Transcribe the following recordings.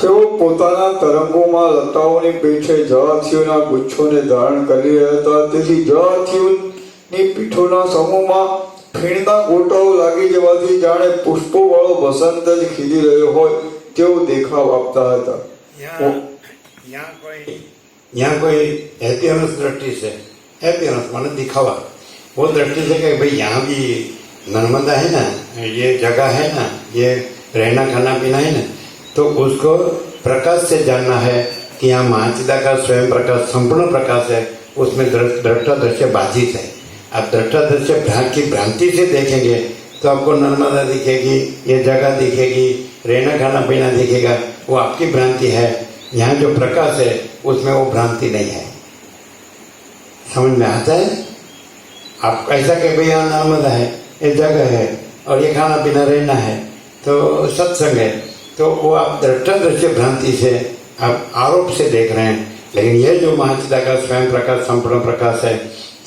તેઓ પોતાના તરંગોમાં લતાઓની પીઠે જળાર્થીઓના ગુચ્છોને ધારણ કરી રહ્યા હતા. તેથી જળાર્થીઓની પીઠોના સમૂહમાં ફીણના ગોટાઓ લાગી જવાથી જાણે પુષ્પો વાળો વસંત જ ખીલી રહ્યો હોય તેવો દેખાવ આપતા હતા. यहाँ कोई हैप्पीनेस दृष्टि से, हैप्पीनेस माने दिखावा, वो दृष्टि से कि भाई यहाँ भी नर्मदा है ना, ये जगह है ना, ये रहना खाना पीना है ना, तो उसको प्रकाश से जानना है कि यहाँ महाचिदा का स्वयं प्रकाश संपूर्ण प्रकाश है, उसमें दृष्टा दृश्य बाधित है. आप दृष्टा दृश्य की भ्रांति से देखेंगे तो आपको नर्मदा दिखेगी, ये जगह दिखेगी, रहना खाना पीना दिखेगा, वो आपकी भ्रांति है. यहाँ जो प्रकाश है उसमें वो भ्रांति नहीं है. समझ में आता है? आप ऐसा कि भाई यहाँ नर्मदा है, ये जगह है और ये खाना पीना रहना है, तो सत्संग है, तो वो आप दृष्टा दृश्य भ्रांति से आप आरोप से देख रहे हैं. लेकिन ये जो महाचिदा का स्वयं प्रकाश संपूर्ण प्रकाश है,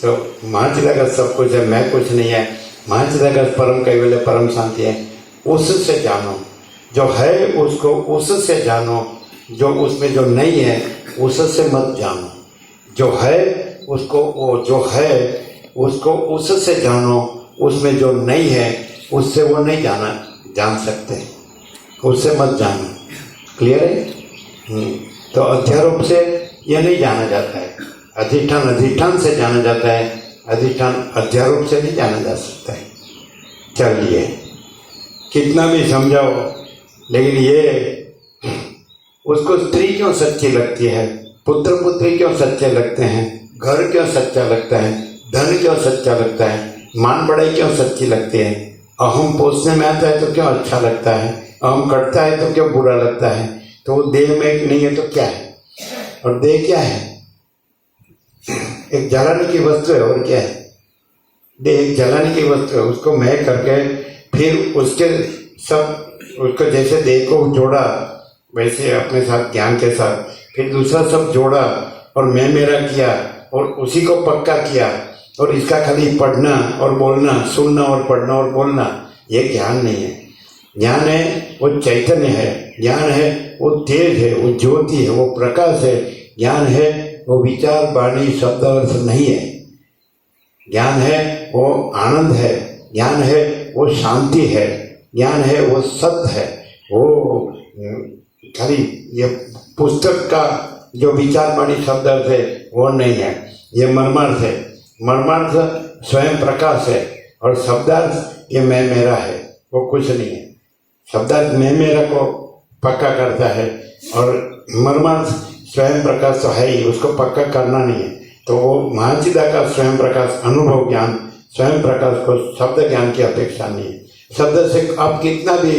तो महाचिदा का सब कुछ है, मैं कुछ नहीं है. महाचिदा का परम कैवल्य परम शांति है, उससे जानो. जो है उसको उससे जानो, जो उसमें जो नहीं है उससे मत जानो. जो है उसको, वो जो है उसको उससे जानो, उसमें जो नहीं है उससे वो नहीं जान सकते, उससे मत जानो. क्लियर है? तो अध्यारोप से यह नहीं जाना जाता है. अधिष्ठान से जाना जाता है, अधिष्ठान अध्यारोप से नहीं जाना जा सकता है. चलिए, कितना भी समझाओ, लेकिन ये उसको स्त्री क्यों सच्ची लगती है, पुत्र पुत्री क्यों सच्चे लगते हैं, घर क्यों सच्चा लगता है, धन क्यों सच्चा लगता है, मान बढ़ाई क्यों सच्ची लगती है, अहम पोषने में आता है तो क्यों अच्छा लगता है, अहम कटता है तो क्यों बुरा लगता है. तो वो देह में एक नहीं है तो क्या है, और देह क्या है? एक जलाने की वस्तु है, और क्या है? देह एक जलाने की वस्तु है. उसको मैं करके फिर उसके सब, उसको जैसे देह को जोड़ा वैसे अपने साथ ज्ञान के साथ फिर दूसरा सब जोड़ा और मैं मेरा किया और उसी को पक्का किया, और इसका खाली पढ़ना और बोलना, सुनना और पढ़ना और बोलना, ये ज्ञान नहीं है. ज्ञान है वो चैतन्य है, ज्ञान है वो तेज है, वो ज्योति है, वो प्रकाश है. ज्ञान है वो विचार वाणी शब्द अर्थ नहीं है. ज्ञान है वो आनंद है, ज्ञान है वो शांति है, ज्ञान है वो सत्य है. वो खाली ये पुस्तक का जो विचार वाणी शब्द अर्थ है वो नहीं है, ये मर्मार्थ है. मर्मार्थ स्वयं प्रकाश है, और शब्दार्थ ये मैं मेरा है, वो कुछ नहीं है. शब्दार्थ मैं मेरा को पक्का करता है, और मर्मार्थ स्वयं प्रकाश तो है ही, उसको पक्का करना नहीं है. तो वो महाचिदा का स्वयं प्रकाश अनुभव ज्ञान, स्वयं प्रकाश को शब्द ज्ञान की अपेक्षा नहीं है. शब्द से आप कितना भी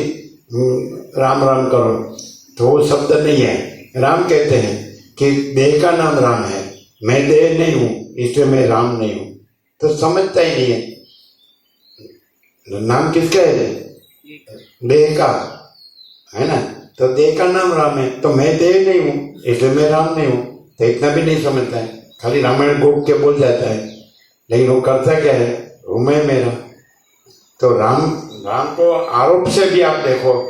राम राम करो तो वो शब्द नहीं है. राम कहते हैं कि देह का नाम राम है, मैं देह नहीं हूं इसलिए मैं राम नहीं हूं. तो समझता ही नहीं है. नाम किसका है? देह का है ना. तो देह का नाम राम है, तो मैं देह नहीं हूं इसलिए मैं राम नहीं हूं. तो इतना भी नहीं समझता है, खाली रामायण गोप के बोल जाता है, लेकिन वो करता क्या है? वो मैं मेरा. तो राम को आरोप से भी आप देखो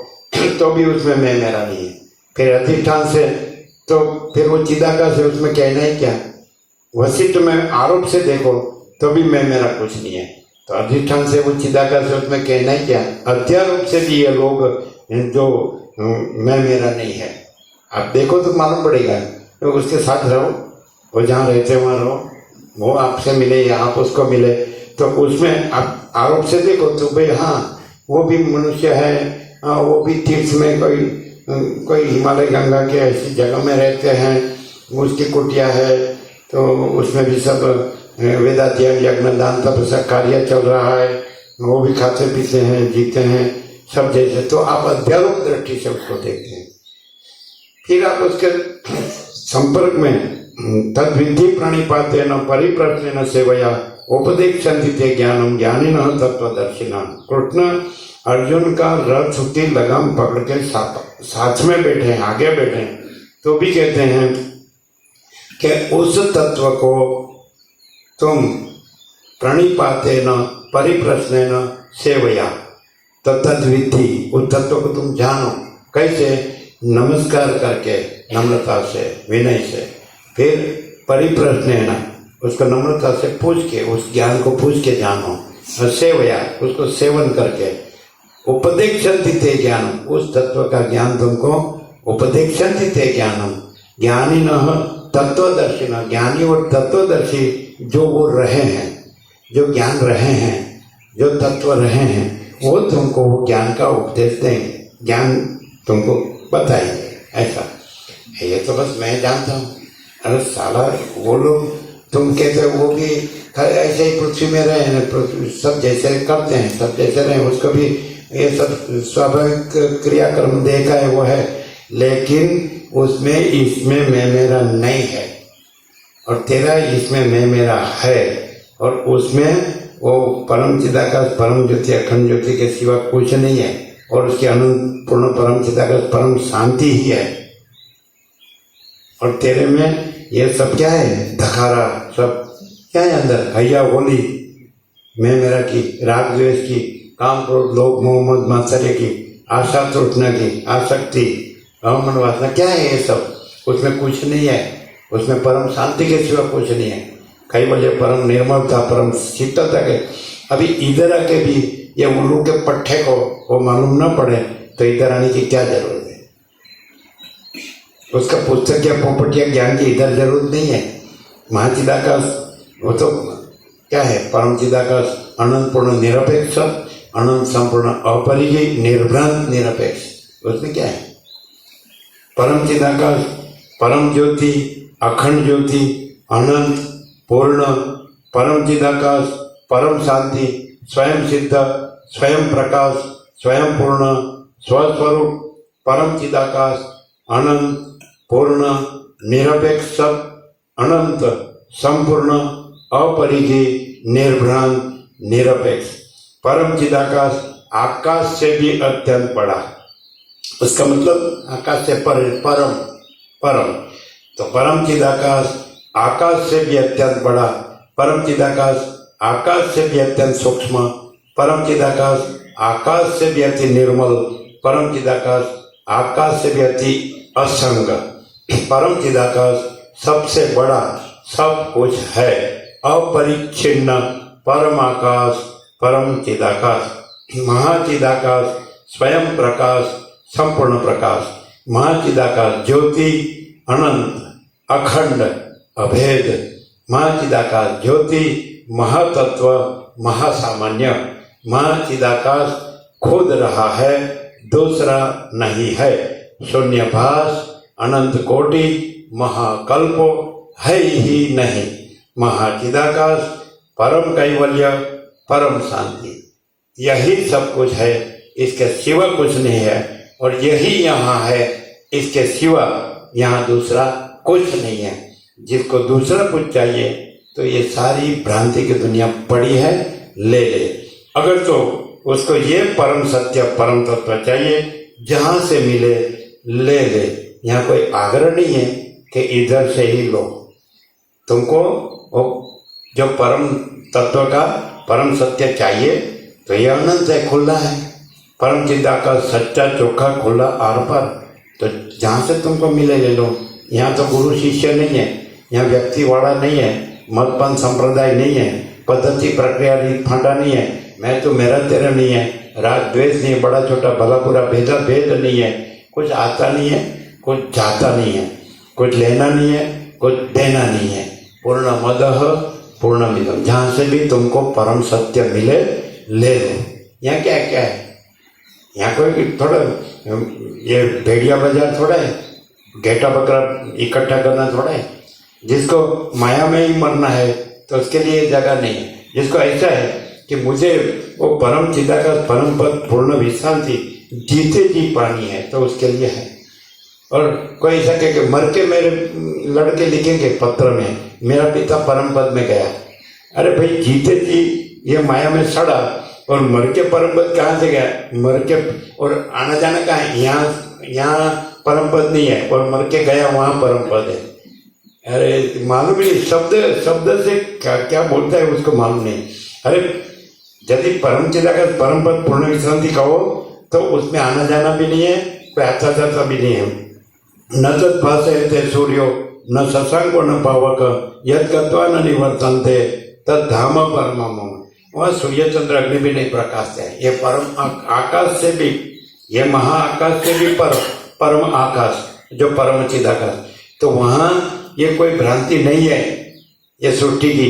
तो भी उसमें मैं मेरा नहीं है. फिर अधिष्ठान से तो फिर वो चिदाकाश है, उसमें कहना ही क्या? वशिष्ठ में आरोप से देखो तो भी मैं मेरा कुछ नहीं है. तो अधिष्ठान से वो चिदाकाश है, उसमें कहना ही क्या? अध्यारोप से भी ये लोग जो मैं मेरा नहीं है, आप देखो तो मालूम पड़ेगा. तो उसके साथ रहो, वो जहाँ रहते वहाँ रहो, वो आपसे मिले या आप उसको मिले, तो उसमें आप आरोप से देखो तो भाई हाँ वो भी मनुष्य है, वो भी तीर्थ में कोई हिमालय गंगा के ऐसी जगह में रहते हैं, उसकी कुटिया है, तो उसमें भी सब वेदाध्ययन यज्ञ दान तप सब कार्य चल रहा है, वो भी खाते पीते हैं, जीते हैं सब जैसे. तो आप अध्यारोप दृष्टि से उसको देखते हैं. फिर आप उसके संपर्क में तद विधि प्रणिपाते न परिप्रश्न न सेवया उपदेक्षन्ति ते ज्ञानम ज्ञानिनः तत्वदर्शिनः. कृष्ण अर्जुन का रथ की लगाम पकड़ के साथ में बैठे हैं, आगे बैठे हैं, तो भी कहते हैं कि उस तत्व को तुम प्रणिपाते न परिप्रश्न न सेवया तत्विधि, उस तत्व को तुम जानो. कैसे? नमस्कार करके नम्रता से, विनय से, फिर परिप्रश्न है ना, उसको नम्रता से पूछ के, उस ज्ञान को पूछ के जानो, और सेवया, उसको सेवन करके, उपदेक्षन्ति ते ज्ञान, उस तत्व का ज्ञान तुमको उपदेक्षन्ति ते ज्ञानम, ज्ञानी न तत्वदर्शी न, ज्ञानी और तत्वदर्शी जो वो रहे हैं, जो ज्ञान रहे हैं, जो तत्व रहे हैं, वो तुमको वो ज्ञान का उपदेश देंगे, ज्ञान तुमको बताएंगे। ऐसा ये तो बस मैं जानता हूँ। अरे साला वो लोग तुम कहते हो वो भी ऐसे ही पृथ्वी में रहे हैं, सब जैसे करते हैं, सब जैसे रहे, उसको भी ये सब स्वाभाविक क्रियाक्रम देखा है वो है, लेकिन उसमें इसमें मैं मेरा नहीं है, और तेरा इसमें मैं मेरा है, और उसमें वो परम चिदाकाश, परम ज्योति, अखंड ज्योति के सिवा कुछ नहीं है, और उसके अनंत पूर्ण परम चिदाकाश, परम शांति ही है। और तेरे में ये सब क्या है, धखारा सब क्या है अंदर, हैया होली, मैं मेरा की, राग द्वेष की, काम क्रोध लोभ मोह मद मात्सर्य की, आशा तृष्णा की, आसक्ति, अवमन वासना, क्या है ये सब, उसमें कुछ नहीं है, उसमें परम शांति के सिवा कुछ नहीं है। कई बोले परम निर्मलता, परम शीतलता के। अभी इधर आके भी ये उल्लू के पट्टे को वो मालूम ना पड़े तो इधर आने की क्या जरूरत है? उसका पुस्तक या पोपट या ज्ञान की इधर जरूरत नहीं है। महाचिदाकाश वो तो क्या है, परम चिदाकाश, अनंत पूर्ण निरपेक्ष, अनंत संपूर्ण अपरिजय, निर्भ्रांत निरपेक्ष, उसमें क्या है? परम चिदाकाश, परम ज्योति, अखंड ज्योति, अनंत पूर्ण, परम चिदाकाश, परम शांति, स्वयं सिद्ध, स्वयं प्रकाश, स्वयं पूर्ण, स्वस्वरूप, परम चिदाकाश, अनंत पूर्ण निरपेक्ष, अनंत संपूर्ण अपरिजय, निर्भ्रांत निरपेक्ष। परम चिदाकाश आकाश से भी अत्यंत बड़ा, उसका मतलब आकाश से परम, तो परम चिदाकाश आकाश से भी अत्यंत बड़ा, परम चिदाकाश आकाश से भी अत्यंत सूक्ष्म, परम चिदाकाश आकाश से भी अति निर्मल, परम चिदाकाश आकाश से भी अति असंग, परम चिदाकाश सबसे बड़ा, सब कुछ है, अपरिच्छिन्न परम आकाश, परम चिदाकाश, महाचिदाकाश, स्वयं प्रकाश, संपूर्ण प्रकाश, महाचिदाकाश ज्योति, अनंत, अखंड, अभेद, महाचिदाकाश ज्योति, महातत्व, महासामान्य, महाचिदाकाश खुद रहा है, दूसरा नहीं है, शून्यभास, अनंत कोटि, महाकल्प है ही नहीं, महाचिदाकाश, परम कैवल्य, परम शांति, यही सब कुछ है, इसके सिवा कुछ नहीं है, और यही यहाँ है, इसके सिवा यहाँ दूसरा कुछ नहीं है। जिसको दूसरा कुछ चाहिए तो ये सारी भ्रांति की दुनिया पड़ी है, ले ले। अगर तो उसको ये परम सत्य, परम तत्व चाहिए, जहां से मिले ले ले, यहाँ कोई आग्रह नहीं है कि इधर से ही लो। तुमको वो जो परम तत्व का परम सत्य चाहिए तो ये अनंत है, खुला है, परम चिंता का सच्चा चोखा खुला आर पार, तो जहां से तुमको मिले ले लो। यहाँ तो गुरु शिष्य नहीं है, यहाँ व्यक्ति वाला नहीं है, मतपन संप्रदाय नहीं है, पद्धति प्रक्रिया रीत फांडा नहीं है, मैं तो मेरा तेरा नहीं है, राग द्वेष नहीं है, बड़ा छोटा भला बुरा भेदा भेद नहीं है, कुछ आता नहीं है, कुछ जाता नहीं है, कुछ लेना नहीं है, कुछ देना नहीं है, पूर्ण मदह पूर्ण मिदम। जहां से भी तुमको परम सत्य मिले ले लो। यहाँ क्या क्या है, यहाँ कोई थोड़ा ये भेड़िया बाजार थोड़ा है, घेटा बकरा इकट्ठा करना थोड़ा है। जिसको माया में ही मरना है तो उसके लिए जगह नहीं है। जिसको ऐसा है कि मुझे वो परम चिदाकाश, परम पद, पूर्ण विश्रांति जीते जी पानी है तो उसके लिए है। और कोई ऐसा कहे कि मर के मेरे लड़के लिखेंगे पत्र में मेरा पिता परम पद में गया। अरे भाई जीते जी ये माया में सड़ा और मर के परम पद कहाँ से गया? मर के और आना जाना कहाँ है? यहाँ परम पद नहीं है और मर के गया वहां परम पद है। अरे मालूम नहीं, शब्द से क्या बोलता है उसको मालूम नहीं। अरे यदि परम चिदाकाश, परम पद, पूर्ण विश्रांति कहो तो उसमें आना जाना भी नहीं है कोई आता जाता भी नहीं है। न तत्भासयते सूर्यो न शशांको न पावक यद गत्वा न निवर्तन्ते तद धाम परमम। वहाँ सूर्य चंद्र अग्नि भी नहीं प्रकाशते हैं। ये परम आकाश से भी, ये महाआकाश से भी परम आकाश, जो परम चिदाकाश, तो वहाँ ये कोई भ्रांति नहीं है, ये सृष्टि की,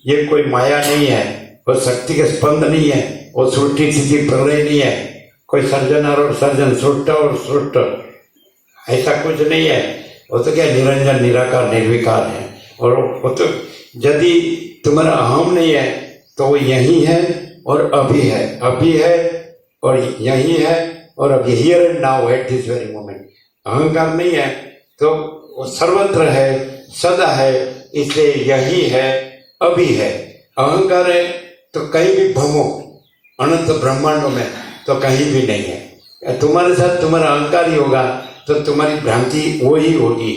ये कोई माया नहीं है, वो शक्ति के स्पंद नहीं है, वो सृष्टि स्थिति प्रलय नहीं है, कोई सर्जनर और सर्जन, सृष्ट और सृष्ट, ऐसा कुछ नहीं है। वो तो क्या निरंजन निराकार निर्विकार है। और वो तो यदि तुम्हारा अहम नहीं है तो वो यही है और अभी है, अभी है और यही है और अभी, here and now at this very moment. अहंकार नहीं है तो वो सर्वत्र है, सदा है, इसलिए यही है, अभी है। अहंकार है तो कहीं भी भ्रमो अनंत ब्रह्मांडों में, तो कहीं भी नहीं है। तुम्हारे साथ तुम्हारा अहंकार ही होगा तो तुम्हारी भ्रांति वो ही होगी।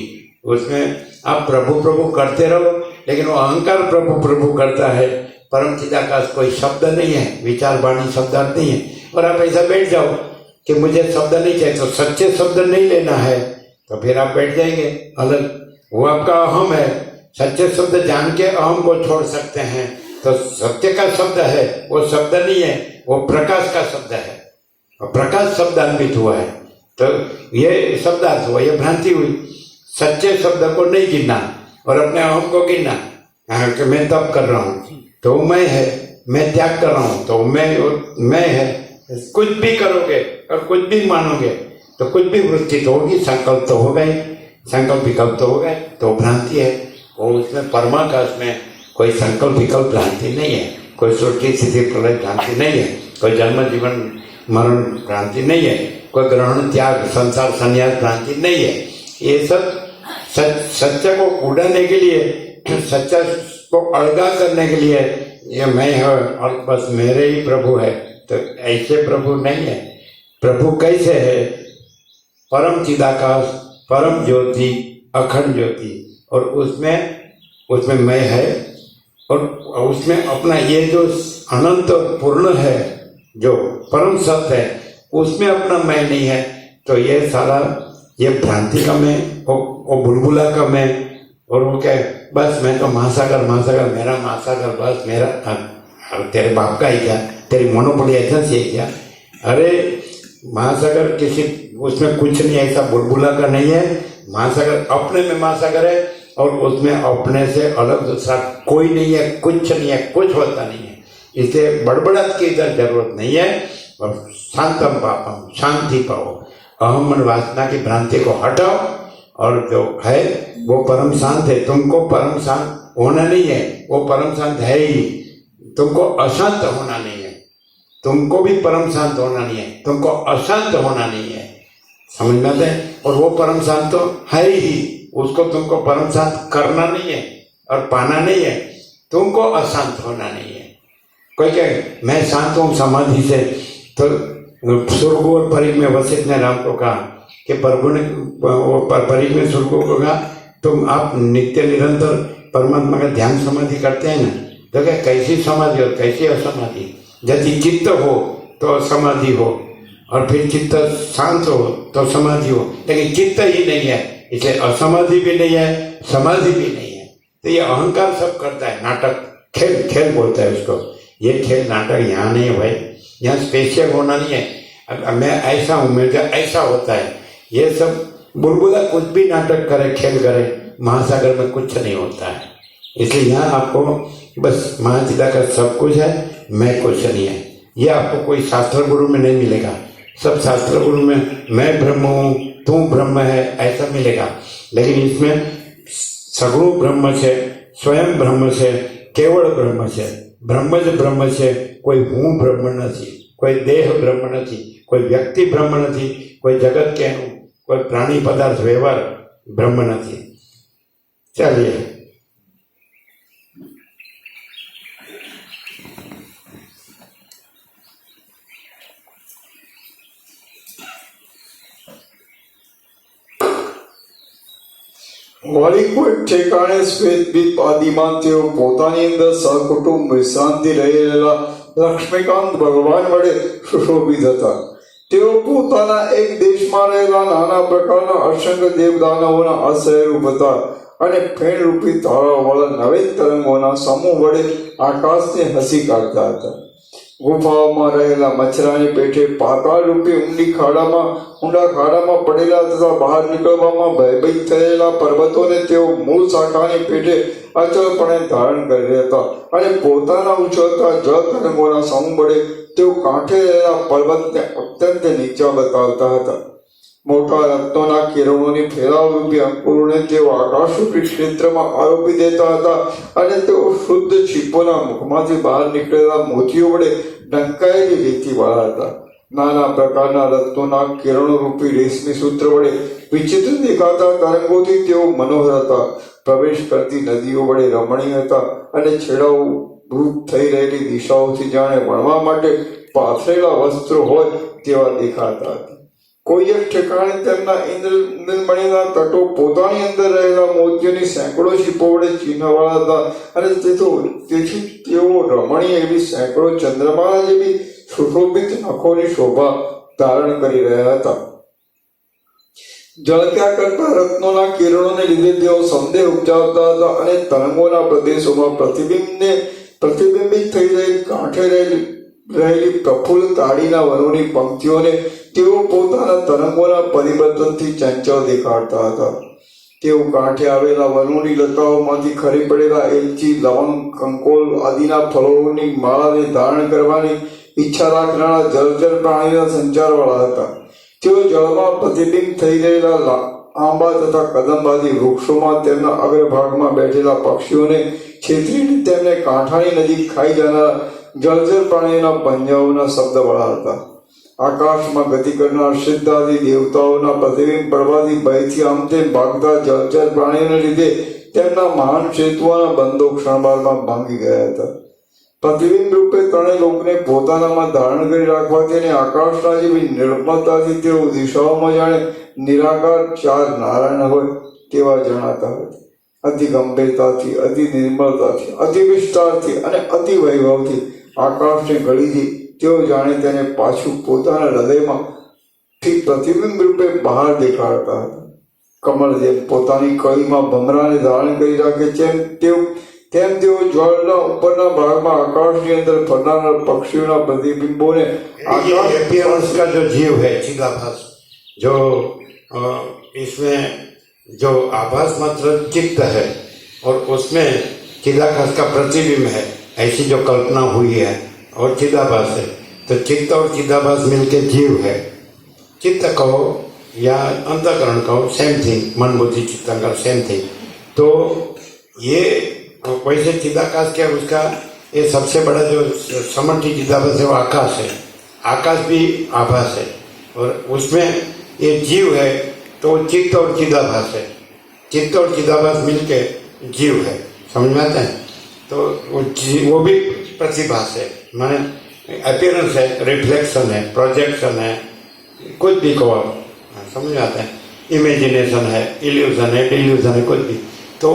उसमें आप प्रभु प्रभु करते रहो, लेकिन वो अहंकार प्रभु प्रभु करता है। परम चिदाकाश कोई शब्द नहीं है, विचार वाणी शब्दार्थ नहीं है। और आप ऐसा बैठ जाओ कि मुझे शब्द नहीं चाहिए, तो सच्चे शब्द नहीं लेना है, तो फिर आप बैठ जाएंगे अलग। वो आपका अहम है, सच्चे शब्द जान के अहम को छोड़ सकते हैं। तो सत्य का शब्द है, वो शब्द नहीं है, वो प्रकाश का शब्द है। और प्रकाश शब्दान्वित हुआ है, तो ये शब्दार्थ हुआ, ये भ्रांति हुई। सच्चे शब्द को नहीं गिनना और अपने अहम को गिनना, कि मैं तप कर रहा हूँ तो मैं है, मैं त्याग कर रहा हूँ तो मैं है। कुछ भी करोगे और कुछ भी मानोगे तो कुछ भी वृत्ति तो होगी, संकल्प तो हो गए, संकल्प विकल्प तो हो गए, तो भ्रांति है। वो उसमें परमाकाश में कोई संकल्प विकल्प भ्रांति नहीं है, कोई सृष्टि स्थिति प्रलय भ्रांति नहीं है, कोई जन्म जीवन मरण भ्रांति नहीं है, कोई ग्रहण त्याग संसार संन्यास भ्रांति नहीं है। ये सब सत्य को उड़ाने के लिए, सच्चा को अलगा करने के लिए ये मैं है और बस मेरे ही प्रभु है, तो ऐसे प्रभु नहीं है। प्रभु कैसे है? परम चिदाकाश, परम ज्योति, अखंड ज्योति, और उसमें मैं है, और उसमें अपना ये जो अनंत पूर्ण है, जो परम सत्य है, उसमें अपना मैं नहीं है। तो ये सारा ये भ्रांति का मैं, वो बुलबुला का मैं, और वो क्या बस मैं तो महासागर महासागर, मेरा महासागर बस मेरा, तेरे बाप का ही क्या, तेरी मोनोपोली एजेंसी है क्या? अरे महासागर किसी, उसमें कुछ नहीं, ऐसा बुलबुला का नहीं है। महासागर अपने में महासागर है और उसमें अपने से अलग दूसरा कोई नहीं है, कुछ नहीं है, कुछ होता नहीं है। इसलिए बड़बड़ात की इधर जरूरत नहीं है। और शांतम पापम, शांति पाओ, अहम मन वासना की भ्रांति को हटाओ, और जो है वो परम शांत है। तुमको परम शांत होना नहीं है, वो परम शांत है ही। तुमको अशांत होना नहीं है, तुमको भी परम शांत होना नहीं है, तुमको अशांत होना नहीं है, समझ में आता है? और वो परम शांत तो है ही, उसको तुमको परम शांत करना नहीं है और पाना नहीं है, तुमको अशांत होना नहीं है। कोई कहे मैं शांत हूँ समाधि से, तो स्वर्ग और परिग में वशिष्ठ ने राम को कहा कि प्रभु ने परिग में स्वर्ग को कहा तुम आप नित्य निरंतर परमात्मा का ध्यान समाधि करते हैं ना, तो क्या कैसी समाधि और कैसी असमाधि? यदि चित्त हो तो समाधि हो, और फिर चित्त शांत हो तो समाधि हो, लेकिन चित्त ही नहीं है, इसलिए असमाधि भी नहीं है, समाधि भी नहीं है। तो ये अहंकार सब करता है, नाटक, खेल, खेल बोलता है उसको। ये खेल नाटक यहाँ नहीं है भाई, यहाँ स्पेशल होना नहीं है। अब मैं ऐसा हूँ, मेरा ऐसा होता है, ये सब बुलबुला कुछ भी नाटक करे, खेल करे, महासागर में कुछ नहीं होता है। इसलिए यहाँ आपको बस महाचिदा का सब कुछ है, मैं कुछ नहीं है। ये आपको कोई शास्त्र गुरु में नहीं मिलेगा। सब शास्त्र गुरु में मैं ब्रह्म हूँ, तू ब्रह्म है, ऐसा मिलेगा। लेकिन इसमें सगुण ब्रह्म से, स्वयं ब्रह्म से, केवल ब्रह्म से, ब्रह्म ज ब्रह्म से, कोई हूँ ब्रह्म नहीं, कोई देह ब्रह्म नहीं, कोई व्यक्ति ब्रह्म नहीं, कोई जगत के कोई प्राणी पदार्थ व्यवहार ब्रह्म नहीं। चलिए વળી કોઈ ઠેકાણે શ્વેતદીપ આદિમાં તેઓ પોતાની અંદર સહકુટુંબ વિશ્રાંતિ રહેલા લક્ષ્મીકાંત ભગવાન વડે સુશોભિત હતા. તેઓ પોતાના એક દેશમાં રહેલા નાના પ્રકારના અસંખ્ય દેવદાનવોના આશ્રયરૂપ હતા અને ફેણરૂપી તારાઓવાળા નવીન તરંગોના સમૂહ વડે આકાશને હસી કાઢતા હતા. ગુફાઓમાં રહેલા મચ્છરાની પેઠે પાતાળ રૂપી ઊંડા ખાડામાં પડેલા તથા બહાર નીકળવામાં ભયભીત થયેલા પર્વતોને તેઓ મૂળ શાખાની પેઠે અચળપણે ધારણ કરી હતા અને પોતાના ઉછળતા જળ તરંગોના સમૂહ વડે તેઓ કાંઠે રહેલા પર્વતને અત્યંત નીચા બતાવતા હતા. મોટા રત્નોના કિરણોની ફેલાવરૂપી અંકુરોને તેઓ આકાશરૂપી ક્ષેત્રમાં આરોપી દેતા હતા અને તેઓ શુદ્ધ છીપોના મુખમાંથી બહાર નીકળેલા મોતીઓ વડે ઢંકાયેલી રેતીવાળા હતા. નાના પ્રકારના રત્નોના કિરણોરૂપી રેશમી સૂત્ર વડે વિચિત્ર દેખાતા તરંગોથી તેઓ મનોહર હતા. પ્રવેશ કરતી નદીઓ વડે રમણીય હતા અને છેડાઓ રૂપ થઈ રહેલી દિશાઓથી જાણે વણવા માટે પાથરેલા વસ્ત્રો હોય તેવા દેખાતા હતા. કોઈ એક ઠેકાણે તેમના ઇન્દ્રમણીના તટો પોતાની અંદર રહેલા મોતીઓની સેંકડો શીપો વડે ચિહ્નવાળા હતા અને તેથી તેઓ રમણીય એવી સેંકડો ચંદ્રમાળા જેવી સુશોભિત નખોની શોભા ધારણ કરી રહ્યા હતા. ઝળક્યા કરતા રત્નોના કિરણોને લીધે તેઓ સંદેહ ઉપજાવતા હતા અને તરંગોના પ્રદેશોમાં પ્રતિબિંબિત થઈ રહેલી કાંઠે રહેલી પ્રફુલ્લ તાડીના વનોની પંક્તિઓને તેઓ પોતાના તરંગોના પરિવર્તનથી ચંચળ દેખાડતા હતા. તેઓ કાંઠે આવેલા વનોની લતાઓમાંથી ખરી પડેલા એલચી, લવંગ, કંકોલ આદિના ફળોની માળાને ધારણ કરવાની ઈચ્છા રાખનારા જળચર પ્રાણીના સંચારવાળા હતા. તેઓ જળમાં પ્રતિબિંબ થઈ રહેલા આંબા તથા કદંબાદી વૃક્ષોમાં તેમના અગ્રભાગમાં બેઠેલા પક્ષીઓને છેતરીને તેમને કાંઠાની નજીક ખાઈ જનારા જળચર પ્રાણીઓના પંજાઓના શબ્દવાળા હતા. આકાશમાં ગતિ કરનાર સિદ્ધાદી દેવતાઓના પ્રતિબિંબ પડવાથી ભયથી આમ તેમ ભાગતા જળચર પ્રાણીઓને લીધે તેમના મહાન સેતુઓના બંધો ક્ષણભરમાં ભાંગી ગયા હતા. પ્રતિબિંબ રૂપે ત્રણેય લોકને પોતાનામાં ધારણ કરી રાખવાથી અને આકાશના જેવી નિર્મળતાથી તેઓ દિશાઓમાં જાણે નિરાકાર ચાર નારાયણ હોય તેવા જણાતા હતા. અતિ ગંભીરતાથી, અતિ નિર્મળતાથી, અતિ વિસ્તારથી અને અતિ વૈભવથી આકાશને ગળીથી તેઓ જાણે તેને પાછું પોતાના હૃદયમાં પ્રતિબિંબ રૂપે બહાર દેખાડતા હતા. કમળ જેમ પોતાની કળીમાં ભમરાને ધારણ કરી રાખે તેમ તેઓ જળના ઉપરના ભાગમાં આકાશની અંદર ફરનારા પક્ષીઓના પ્રતિબિંબોને अपीयरेंस का जो जीव है चिदाभास, जो इसमें जो आभास मात्र चित्त है और उसमें चिदाभास का प्रतिबिंब है, ऐसी जो कल्पना हुई है और चिदाभास है, तो चित्त और चिदाभास मिलके जीव है. चित्त कहो या अंतःकरण कहो, सेम थिंग. मन बुद्धि चित्तांकर सेम थिंग. तो ये वैसे चिदाकाश क्या उसका ये सबसे बड़ा जो समष्टि चिदाभास है वो आकाश है. आकाश भी आभास है और उसमें ये जीव है तो चित्त और चिदाभास है. चित्त और चिदाभास मिलके जीव है. समझ में आता है? तो वो भी प्रतिभास है, माने अपीयरेंस है, रिफ्लेक्शन है, प्रोजेक्शन है, कुछ भी कहो आप, समझ में आता है. इमेजिनेशन है, इल्यूजन है, डिल्यूजन है, कुछ भी. तो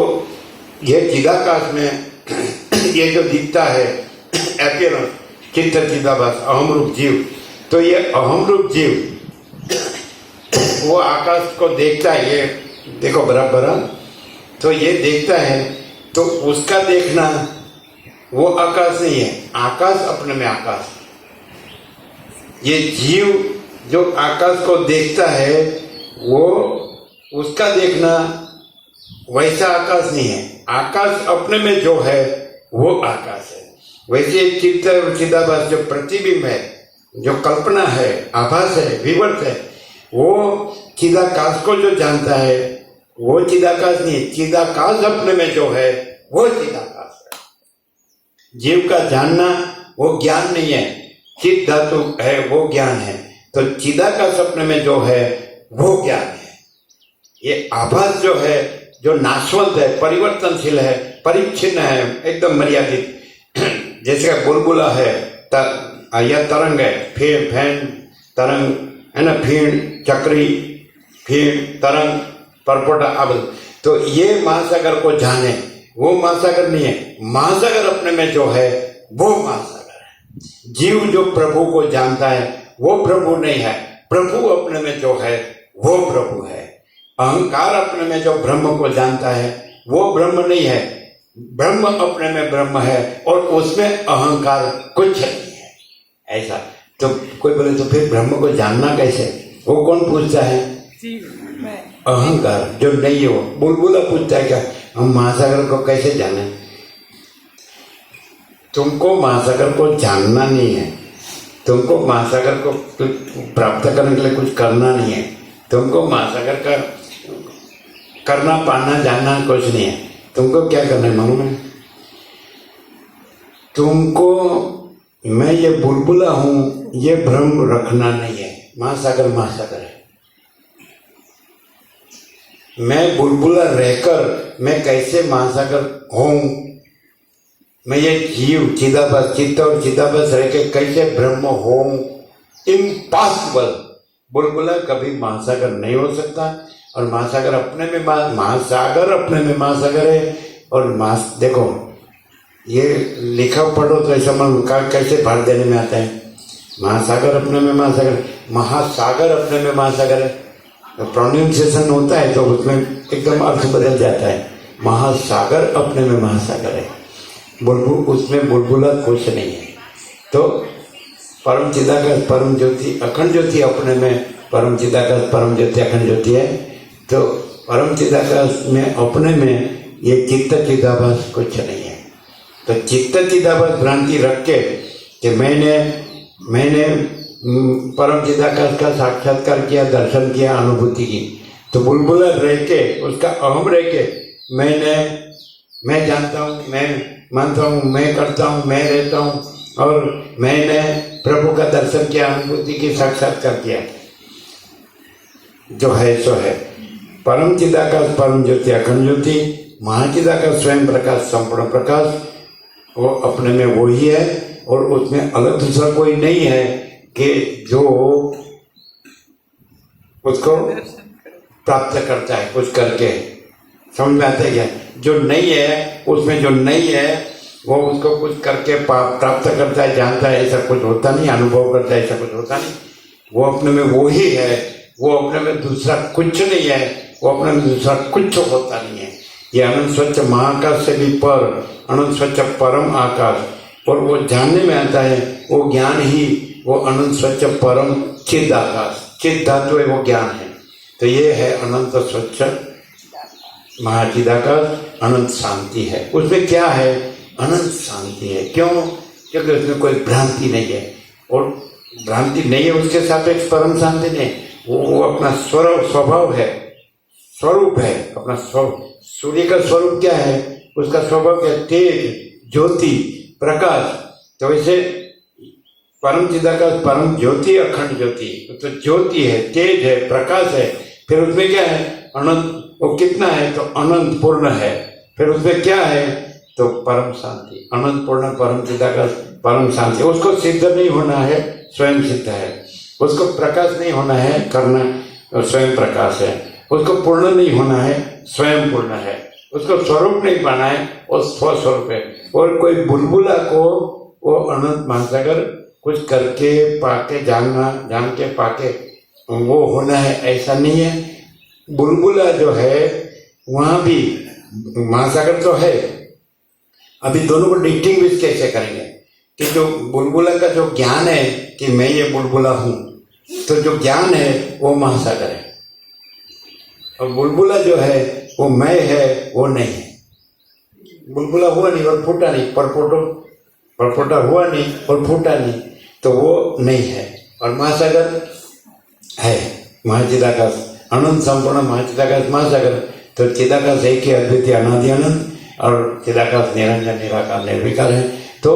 ये चिदाकाश में ये जो दिखता है अपीयरेंस, चित्त चिदाभास, अहम रूप जीव, तो ये अहम रूप जीव वो आकाश को देखता है. ये देखो बराबर, तो ये देखता है तो उसका देखना वो आकाश नहीं है, आकाश अपने में आकाश. ये जीव जो आकाश को देखता है वो उसका देखना वैसा आकाश नहीं है, आकाश अपने में जो है वो आकाश है. वैसे चित्त और चिदाभास जो प्रतिबिंब है, जो कल्पना है, आभास है, विवर्त है, वो चिदाकाश को जो जानता है वो चिदाकाश नहीं है, चिदाकाश अपने में जो है वो चिदाकाश है. जीव का जानना वो ज्ञान नहीं है, चित धातु है वो ज्ञान है. तो चिदाकाश अपने में जो है वो ज्ञान है. ये आभास जो है, जो नाशवंत है, परिवर्तनशील है, परिच्छिन्न है, एकदम मर्यादित, जैसे बुलबुला है या तरंग है, फैन तरंग है ना, फीण चक्री, फीण तरंग परपोटा आबल. तो ये महासागर को जाने वो महासागर नहीं है, महासागर अपने में जो है वो महासागर है. जीव जो प्रभु को जानता है वो प्रभु नहीं है। प्रभु अपने में जो है वो प्रभु है। अहंकार अपने में जो ब्रह्म को जानता है वो ब्रह्म नहीं है। ब्रह्म अपने में ब्रह्म है और उसमें अहंकार कुछ नहीं है। ऐसा तो कोई बोले तो फिर ब्रह्म को जानना कैसे? वो कौन पूछता है? अहंकार जो नहीं है वो। बुलबुला पूछता है क्या हम महासागर को कैसे जाने? तुमको महासागर को जानना नहीं है, तुमको महासागर को प्राप्त करने के लिए कुछ करना नहीं है, तुमको महासागर का करना पाना जानना कुछ नहीं है। तुमको क्या करना है मालूम है? तुमको मैं ये बुलबुला हूं ये भ्रम रखना नहीं है। महासागर महासागर है। मैं बुलबुला रहकर मैं कैसे महासागर हूं? मैं ये जीव चिदाभास चित्त और चिदाभास रह के कैसे ब्रह्म हूं? इम्पॉसिबल। बुलबुला कभी महासागर नहीं हो सकता। और महासागर अपने में महासागर अपने में महासागर है। और देखो ये लिखा पढ़ो तो ऐसा मन कैसे भार देने में आता है। महासागर अपने में महासागर, महासागर अपने में महासागर है। तो प्रोनाउंसिएशन होता है तो उसमें एकदम अर्थ बदल जाता है। महासागर अपने में महासागर है। बुलबुल उसमें बुलबुला कुछ नहीं है। तो परम चिदाकाश परम ज्योति अखंड ज्योति अपने में परम चिदाकाश परम ज्योति अखंड ज्योति है। तो परम चिदाकाश में अपने में ये चित्त चिदाभास कुछ नहीं है। तो चित्त चिदाभास भ्रांति रख के कि मैंने परम चिदाकाश का साक्षात्कार किया, दर्शन किया, अनुभूति की। तो बुलबुला रह के उसका अहम रह के मैं जानता हूँ, मैं मानता हूँ, मैं करता हूँ, मैं रहता हूँ और मैंने प्रभु का दर्शन किया, अनुभूति की, साक्षात्कार किया। जो है सो है। परम चिदाकाश परम ज्योति अखंड ज्योति महाचिदाकाश स्वयं प्रकाश संपूर्ण प्रकाश वो अपने में वो ही है। और उसमें अलग दूसरा कोई नहीं है कि जो उसको प्राप्त करता है कुछ करके। समझ में आता है क्या? जो नहीं है उसमें जो नहीं है वो उसको कुछ करके प्राप्त करता है, जानता है, ऐसा कुछ होता नहीं। अनुभव करता है, ऐसा कुछ होता नहीं। वो अपने में वो ही है। वो अपने में दूसरा कुछ नहीं है। वो अपने में दूसरा कुछ होता नहीं है। ये अनंत स्वच्छ महाकाश से भी पर अनंत स्वच्छ परम आकाश। और वो जानने में आता है वो ज्ञान ही वो अनंत स्वच्छ परम चिद आकाश। चिद धातु है वो ज्ञान है। तो ये है अनंत स्वच्छ महाचिदाकाश। अनंत शांति है। उसमें क्या है? अनंत शांति है। क्यों? क्योंकि उसमें कोई भ्रांति नहीं है। और भ्रांति नहीं है उसके सापेक्ष परम शांति नहीं। वो अपना स्वभाव है, स्वरूप है अपना स्वरूप। सूर्य का स्वरूप क्या है? उसका स्वभाव क्या? तेज, ज्योति, प्रकाश। तो वैसे परम चिदाकाश परम ज्योति अखंड ज्योति। तो ज्योति है, तेज है, प्रकाश है। फिर उसमें क्या है? अनंत। वो कितना है? तो अनंत पूर्ण है। फिर उसमें क्या है? तो परम शांति। अनंत पूर्ण परम चिदाकाश परम शांति। उसको सिद्ध नहीं होना है, स्वयं सिद्ध है। उसको प्रकाश नहीं होना है, करना स्वयं प्रकाश है। उसको पूर्ण नहीं होना है, स्वयं पूर्ण है। उसको स्वरूप नहीं पाना है, वो स्वस्वरूप है। और कोई बुलबुला को वो अनंत महासागर कुछ करके पाके जान के पाके वो होना है, ऐसा नहीं है। बुलबुला जो है वहां भी महासागर तो है। अभी दोनों को डिस्टिंग्विश कैसे करेंगे कि जो बुलबुला का जो ज्ञान है कि मैं ये बुलबुला हूं, तो जो ज्ञान है वो महासागर है। और बुलबुला जो है वो मैं है, वो नहीं है। बुलबुला हुआ नहीं और फूटा नहीं, परपोटा हुआ नहीं और फूटा नहीं, तो वो नहीं है। और महासागर है, महाचिदाकाश अनंत संपूर्ण महाचिदाकाश महासागर। तो चिदाकाश एक ही अद्वितीय अनादि अनंत और चिदाकाश निरंजन निराकार निर्विकार है। तो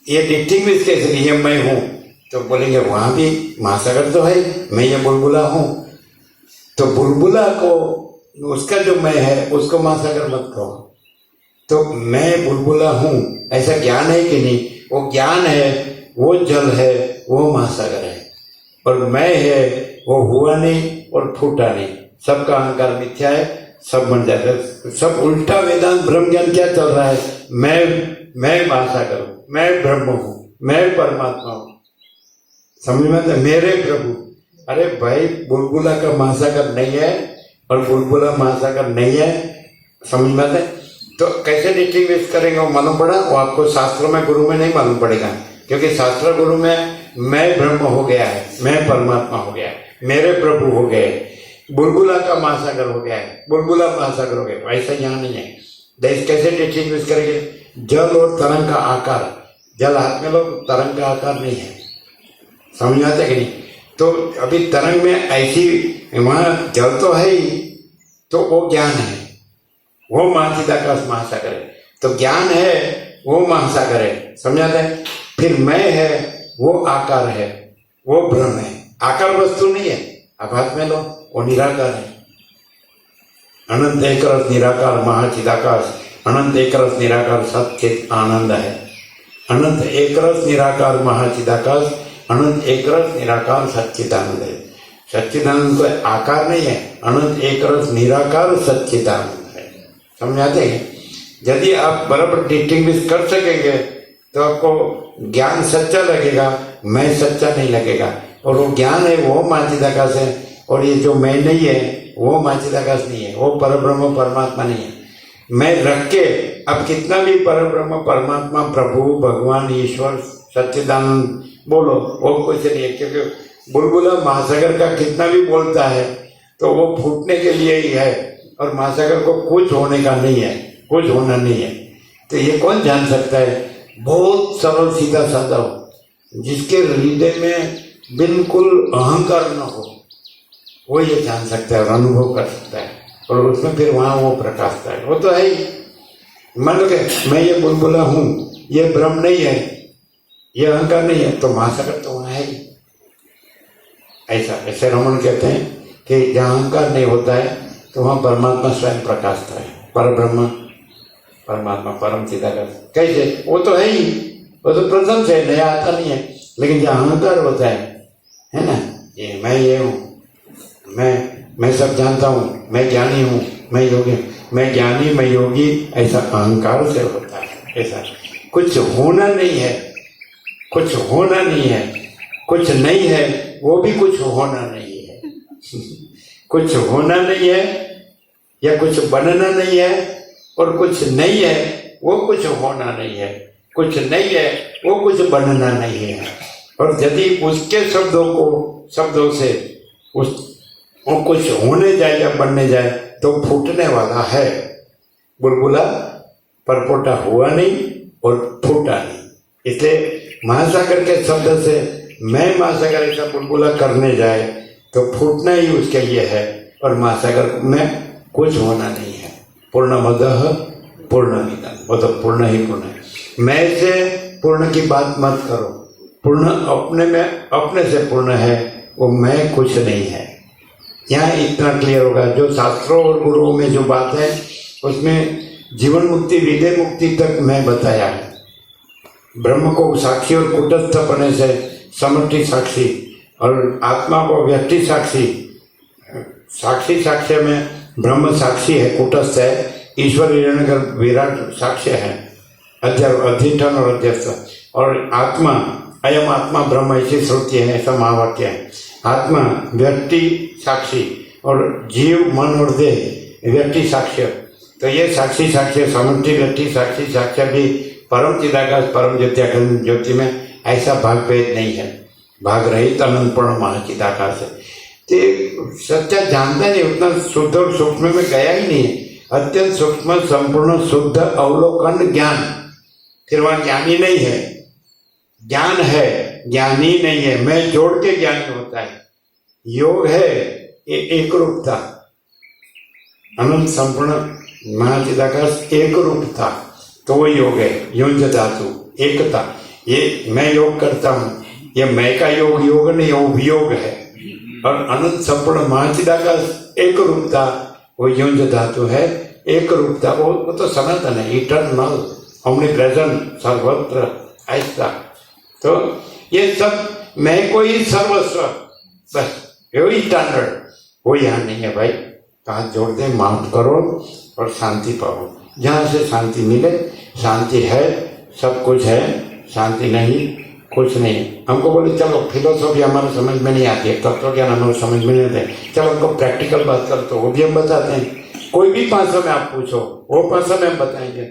ये डिस्टिंग्विश कैसे? ये मैं हूं तो बोलेंगे वहां भी महासागर तो है, मैं ये बुलबुला हूं। तो बुलबुला को उसका जो मैं है उसको महासागर मत कहो। तो मैं बुलबुला हूं ऐसा ज्ञान है कि नहीं? वो ज्ञान है, वो जल है, वो महासागर है। और मैं है वो हुआ नहीं और फूटा नहीं। सबका अहंकार मिथ्या है, सब बन जाता है। सब उल्टा वेदांत ब्रह्म ज्ञान क्या चल रहा है? मैं महासागर हूं, मैं ब्रह्म हूं, मैं परमात्मा हूं। समझ में आता है? मेरे प्रभु, अरे भाई बुलबुला का महासागर नहीं है और बुलबुला महासागर नहीं है, समझ में आता है? तो कैसे डिस्टिंग्विश करेंगे? वो मालूम पड़ा? वो आपको शास्त्र में गुरु में नहीं मालूम पड़ेगा, क्योंकि शास्त्र गुरु में मैं ब्रह्म हो गया है, मैं परमात्मा हो गया है, मेरे प्रभु हो गए, बुलबुला का महासागर हो गया है, बुलबुला महासागर हो गया, ऐसा यहाँ नहीं है। देश कैसे डिस्टिंग्विश करेंगे? जल और तरंग का आकार, जल हाथ में लो, तरंग का आकार नहीं है, समझ आता है कि नहीं? तो अभी तरंग में ऐसी, वहां जल तो है ही, तो वो ज्ञान है, वो महाचिदाकाश महासागर है। तो ज्ञान है, वो महासागर है, समझ आता है? फिर मैं है, वो आकार है, वो ब्रह्म है। आकार वस्तु नहीं है, अब हाथ में लो, वो निराकार है। अनंत एक रस निराकार महाचिदाकाश, अनंत एक रस निराकार सच्चित आनंद है। अनंत एक रस निराकार महाचिदाकाश, अनंत एक रस निराकार सच्चिदानंद है। सच्चिदानंद कोई आकार नहीं है, अनंत एक रस निराकार सच्चिदानंद है। समझ आते हैं? यदि आप बराबर डिस्टिंग्विश कर सकेंगे तो आपको ज्ञान सच्चा लगेगा, मैं सच्चा नहीं लगेगा। और वो ज्ञान है, वो महाचिदाकाश है, और ये जो मैं नहीं है वो महाचिदाकाश नहीं है, वो परब्रह्म परमात्मा नहीं है। मैं रख के अब कितना भी परब्रह्म परमात्मा प्रभु भगवान ईश्वर सच्चिदानंद बोलो, वो कुछ नहीं है, क्योंकि बुलबुला महासागर का कितना भी बोलता है तो वो फूटने के लिए ही है, और महासागर को कुछ होने का नहीं है, कुछ होना नहीं है। तो ये कौन जान सकता है? बहुत सरल सीधा साधा हो, जिसके हृदय में बिल्कुल अहंकार न हो, वो ये जान सकता है और अनुभव कर सकता है, और उसमें फिर वहां वो प्रकाशता है। वो तो है ही, मान लो कि मैं ये बुलबुला हूं, ये ब्रह्म नहीं है, ये अहंकार नहीं है, तो महासागर तो वहां है ही। ऐसे रमन कहते हैं कि जहाँ अहंकार नहीं होता है तो वहाँ परमात्मा स्वयं प्रकाशता है, पर ब्रह्म परमात्मा परम चिदाकाश। कैसे? वो तो है ही, वो तो प्रथम से नया आता नहीं है। लेकिन जहाँ अहंकार होता है ना, ये हूँ, मैं सब जानता हूँ, मैं ज्ञानी हूँ, मैं योगी, मैं ज्ञानी, मैं योगी, ऐसा अहंकार से होता है। ऐसा कुछ होना नहीं है, कुछ होना नहीं है, कुछ नहीं है, वो भी कुछ होना नहीं है। कुछ होना नहीं है या कुछ बनना नहीं है, और कुछ नहीं है वो कुछ होना नहीं है, कुछ नहीं है वो कुछ बनना नहीं है। और यदि उसके शब्दों से वो कुछ होने जाए या बनने जाए तो फूटने वाला है। बुलबुला परपोटा हुआ नहीं और फूटा नहीं। इसलिए महासागर के शब्द से मैं महासागर ऐसा बुलबुला करने जाए तो फूटना ही उसके लिए है, और महासागर में कुछ होना नहीं है। पूर्णमदः पूर्णमिदं, वो तो पूर्ण ही पूर्ण है। मैं से पूर्ण की बात मत करो, पूर्ण अपने में अपने से पूर्ण है, वो मैं कुछ नहीं है। यहाँ इतना क्लियर होगा। जो शास्त्रों और गुरुओं में जो बात है उसमें जीवन मुक्ति विदेह मुक्ति तक मैं बताया है। ब्रह्म को साक्षी और कूटस्थ अपने से समष्टि साक्षी, और आत्मा को व्यक्ति साक्षी। साक्षी साक्ष्य में ब्रह्म साक्षी है, कूटस्थ है, ईश्वर हिरण्यगर्भ विराट साक्ष्य है, अधिष्ठान और अध्यक्ष। और आत्मा, अयम आत्मा ब्रह्म, ऐसी श्रुति है, ऐसा महावाक्य है। आत्मा व्यक्ति साक्षी और जीव मन और देह व्यक्ति साक्ष्य। तो ये साक्षी साक्ष्य समष्टि व्यक्ति साक्षी साक्ष्य भी परम चिदाकाश परम ज्योति अखंड ज्योति में ऐसा भाग भेद नहीं है। भाग रहित अनंतपूर्ण महाचिदाकाश है। तो सच्चा जानता नहीं, उतना शुद्ध और सूक्ष्म में गया ही नहीं। अत्यंत सूक्ष्म संपूर्ण शुद्ध अवलोकन ज्ञान, फिर वहां ज्ञानी नहीं है, ज्ञान है, ज्ञानी नहीं है। मैं जोड़ के ज्ञानी होता है। योग है एक रूपता, अनंत संपूर्ण महाचिदाकाश एक रूपता, तो वो योग है। युंज धातु एकता, ये मैं योग करता हूँ, ये मैं का योग नहीं, वो वियोग है। और अनंत संपूर्ण महाचिदाकाश एक रूपता, वो युंज धातु है, एक रूपता, वो तो सनातन है, इटर्नल, ओमनी प्रेजेंट, सर्वत्र, ऐसा। तो ये सब मैं को ही सर्वस्व, बस यही स्टैंडर्ड, वो यहाँ नहीं है भाई। हाथ जोड़ दे, माफ करो और शांति पाओ। जहाँ से शांति मिले, शांति है सब कुछ है, शांति नहीं कुछ नहीं। हमको बोले चलो फिलोसॉफी हमारे समझ में नहीं आती है, तत्व ज्ञान हमारे समझ में नहीं आते, चलो हमको प्रैक्टिकल बात कर, तो वो भी हम बताते हैं। कोई भी भाषा में आप पूछो, वो भाषा में हम बताएंगे।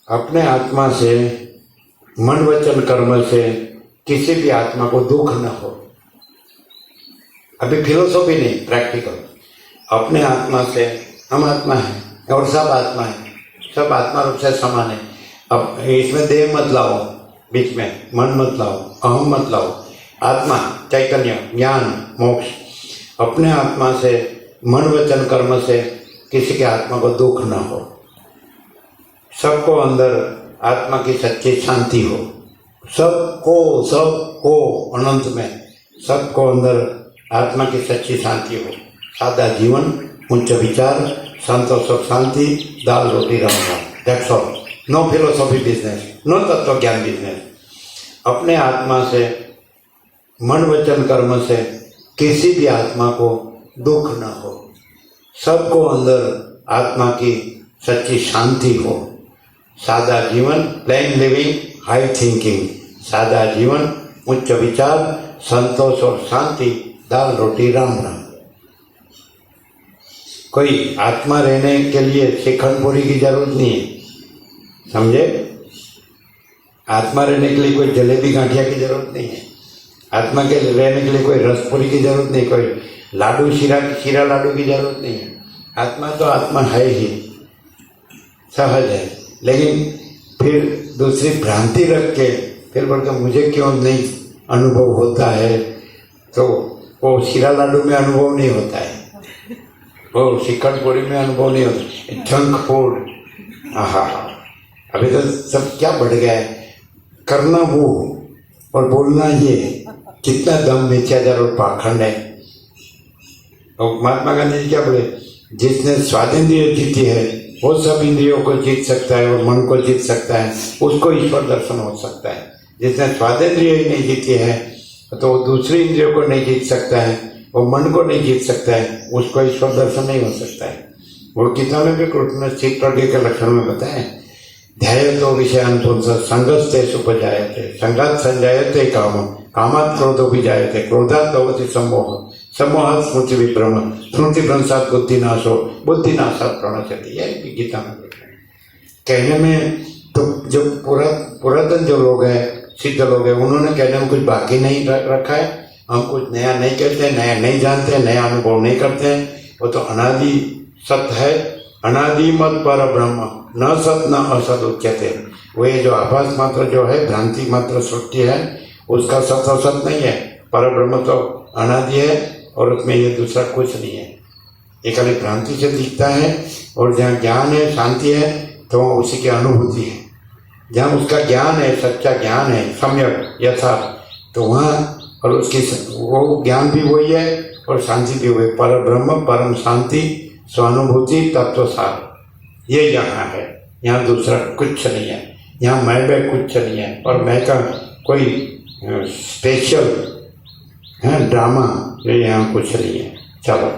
अपने आत्मा से, मन वचन कर्म से किसी भी आत्मा को दुख न हो। अभी फिलोसॉफी नहीं, प्रैक्टिकल। अपने आत्मा से, हम आत्मा है और सब आत्मा है, सब आत्मा रूप से समान है। अब इसमें देह मत लाओ बीच में, मन मत लाओ, अहम मत लाओ। आत्मा, चैतन्य, ज्ञान, मोक्ष। अपने आत्मा से, मन वचन कर्म से किसी के आत्मा को दुख न हो। सबको अंदर आत्मा की सच्ची शांति हो। सबको अनंत में सबको अंदर आत्मा की सच्ची शांति हो। सादा जीवन, उच्च विचार, संतोष और शांति, दाल रोटी रमना, that's all. No philosophy business, no तत्व ज्ञान बिजनेस। अपने आत्मा से, मन वचन कर्म से किसी भी आत्मा को दुख न हो। सबको अंदर आत्मा की सच्ची शांति हो। सादा जीवन, प्लेन लिविंग, हाई थिंकिंग। सादा जीवन, उच्च विचार, संतोष और शांति, दाल रोटी राम राम। कोई आत्मा रहने के लिए श्रीखंड पूरी की जरूरत नहीं है, समझे? आत्मा रहने के लिए कोई जलेबी गांठिया की जरूरत नहीं है। आत्मा के रहने के लिए कोई रसपुरी की जरूरत नहीं, कोई लाडू शीरा लाडू की जरूरत नहीं है। आत्मा तो आत्मा है ही, सहज है। लेकिन फिर दूसरी भ्रांति रख के फिर बोलते मुझे क्यों नहीं अनुभव होता है, तो वो शीरा लाडू में अनुभव नहीं होता है, वो श्रीखंड पूरी में अनुभव नहीं होता। जंक फूड, आहा, अभी तो सब क्या बढ़ गया है, करना वो और बोलना ये, कितना दम मिथ्याचार और पाखंड है। और महात्मा गांधी जी क्या बोले, जिसने स्वादेंद्रिय जीती है वो सब इंद्रियों को जीत सकता है और मन को जीत सकता है, उसको ईश्वर दर्शन हो सकता है। जिसने स्वादेंद्रिय ही नहीं जीती है तो वो दूसरी इंद्रियों को नहीं जीत सकता है, वो मन को नहीं जीत सकता है, उसको ईश्वर दर्शन नहीं हो सकता है। वो गीता में भी कृष्ण चित्त प्रज्ञ के लक्षण में बताए, ध्यायतो विषयान् पुंसः संगस्तेषु उपजायते, संगात् संजायते कामः, कामात् क्रोधोऽभिजायते, क्रोधात् भवति सम्मोहः, सम्मोहात् स्मृति विभ्रम, स्मृति भ्रंशात् बुद्धिनाशो, बुद्धिनाशात् प्रणश्यति। यह भी गीता में लिखा है। कहने में तो जो पुरातन जो लोग हैं, सिद्ध लोग हैं, उन्होंने कहने में कुछ बाकी नहीं रखा है। हम कुछ नया नहीं कहते, नया नहीं जानते, नया अनुभव नहीं करते हैं। वो तो अनादि सत्य है, अनादि मत पर ब्रह्म, न सत न असत उच्यते। वो ये जो आभास मात्र जो है, भ्रांति मात्र सृष्टि है, उसका सत असत नहीं है। पर ब्रह्म तो अनादि है और उसमें ये दूसरा कुछ नहीं है। ये खाली भ्रांति से दिखता है। और जहाँ ज्ञान है, शांति है, तो वहाँ उसी की अनुभूति है। जहाँ उसका ज्ञान है, सच्चा ज्ञान है, सम्यक यथार्थ, तो वहाँ और उसकी वो ज्ञान भी वही है और शांति भी वही। पर ब्रह्म, परम शांति, स्वानुभूति, तत्व सार, ये यहाँ है। यहाँ दूसरा कुछ नहीं है। यहाँ मैं कुछ नहीं है। और मैं का कोई स्पेशल ड्रामा, ये यहाँ कुछ नहीं है। चलो।